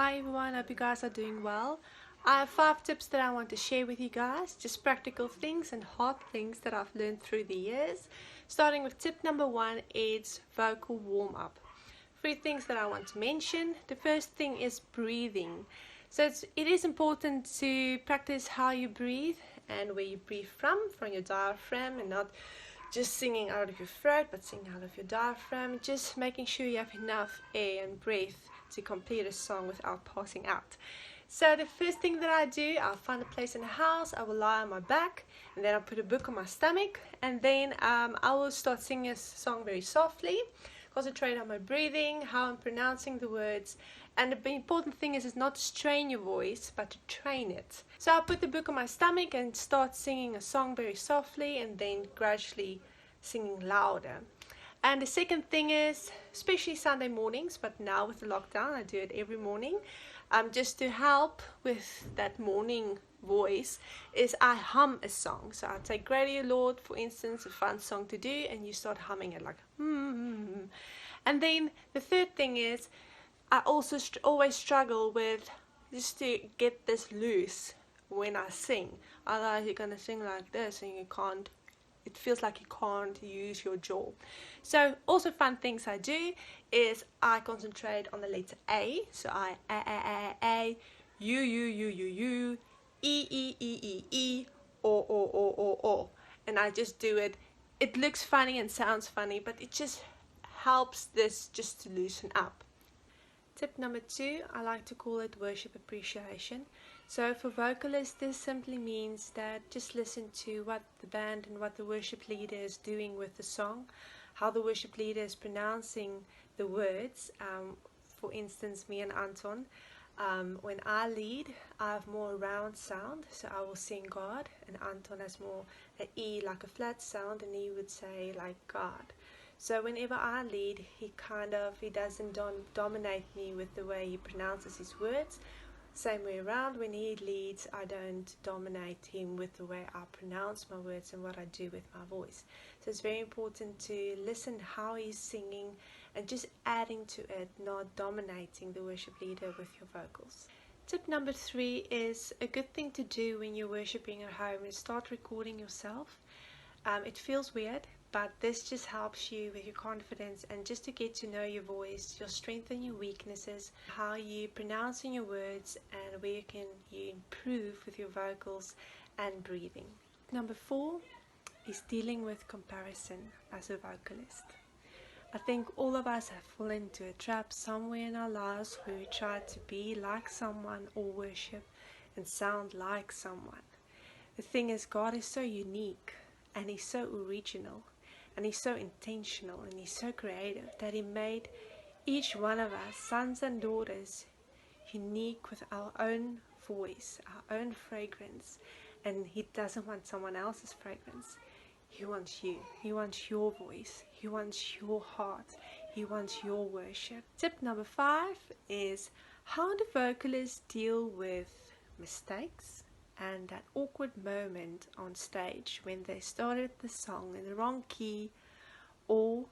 Hi everyone, hope you guys are doing well. I have 5 tips that I want to share with you guys, just practical things and hard things that I've learned through the years. Starting with tip number 1, it's vocal warm-up. 3 things that I want to mention. The first thing is breathing. So it is important to practice how you breathe and where you breathe from your diaphragm, and not just singing out of your throat, but singing out of your diaphragm, just making sure you have enough air and breath to complete a song without passing out. So the first thing that I do, I'll find a place in the house, I will lie on my back, and then I'll put a book on my stomach, and then I will start singing a song very softly, concentrate on my breathing, how I'm pronouncing the words. And the important thing is not to strain your voice, but to train it. So I'll put the book on my stomach and start singing a song very softly, and then gradually singing louder. And the second thing is, especially Sunday mornings, but now with the lockdown I do it every morning, just to help with that morning voice, is I hum a song. So I take Great Dear Lord, for instance, a fun song to do, and you start humming it like And then the third thing is, I also always struggle with just to get this loose when I sing. Otherwise you're going to sing like this and you can't, it feels like you can't use your jaw. So also fun things I do is I concentrate on the letter A. So I A, U, E, O. And I just do it. It looks funny and sounds funny, but it just helps this just to loosen up. Tip number 2, I like to call it worship appreciation. So for vocalists, this simply means that just listen to what the band and what the worship leader is doing with the song, how the worship leader is pronouncing the words. For instance, me and Anton, when I lead, I have more round sound, so I will sing God, and Anton has more an E, like a flat sound, and he would say like God. So whenever I lead, he doesn't dominate me with the way he pronounces his words. Same way around, when he leads, I don't dominate him with the way I pronounce my words and what I do with my voice. So it's very important to listen how he's singing and just adding to it, not dominating the worship leader with your vocals. Tip number 3 is a good thing to do when you're worshiping at home is start recording yourself. It feels weird, but this just helps you with your confidence and just to get to know your voice, your strengths and your weaknesses, how you pronouncing your words, and where you improve with your vocals and breathing. Number 4 is dealing with comparison as a vocalist. I think all of us have fallen into a trap somewhere in our lives where we try to be like someone or worship and sound like someone. The thing is, God is so unique and He's so original. And He's so intentional and He's so creative that He made each one of us, sons and daughters, unique with our own voice, our own fragrance. And He doesn't want someone else's fragrance. He wants you. He wants your voice. He wants your heart. He wants your worship. Tip number 5 is how do vocalists deal with mistakes and that awkward moment on stage when they started the song in the wrong key, or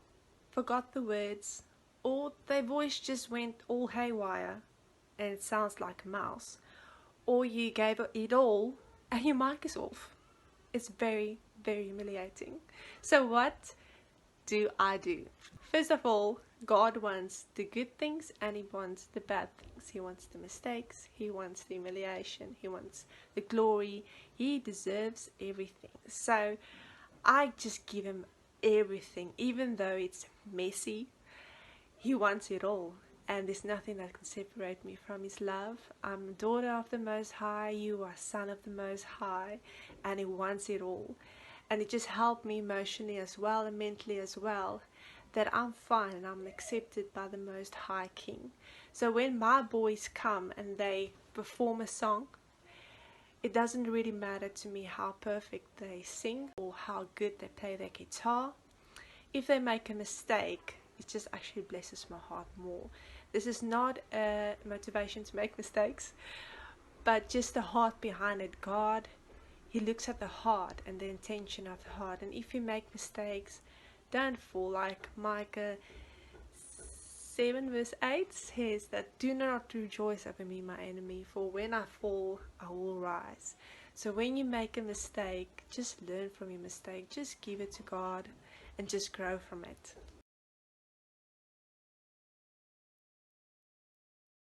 forgot the words, or their voice just went all haywire and it sounds like a mouse, or you gave it all and your mic is off. It's very, very humiliating. So what do I do? First of all, God wants the good things and He wants the bad things. He wants the mistakes, He wants the humiliation, He wants the glory. He deserves everything. So I just give Him everything, even though it's messy. He wants it all, and there's nothing that can separate me from His love. I'm a daughter of the Most High, you are son of the Most High, and He wants it all. And it just helped me emotionally as well and mentally as well, that I'm fine and I'm accepted by the Most High King. So when my boys come and they perform a song, it doesn't really matter to me how perfect they sing or how good they play their guitar. If they make a mistake, it just actually blesses my heart more. This is not a motivation to make mistakes, but just the heart behind it. God, He looks at the heart and the intention of the heart. And if you make mistakes, don't fall like Micah 7 verse 8 says that, "Do not rejoice over me, my enemy, for when I fall, I will rise." So when you make a mistake, just learn from your mistake, just give it to God and just grow from it.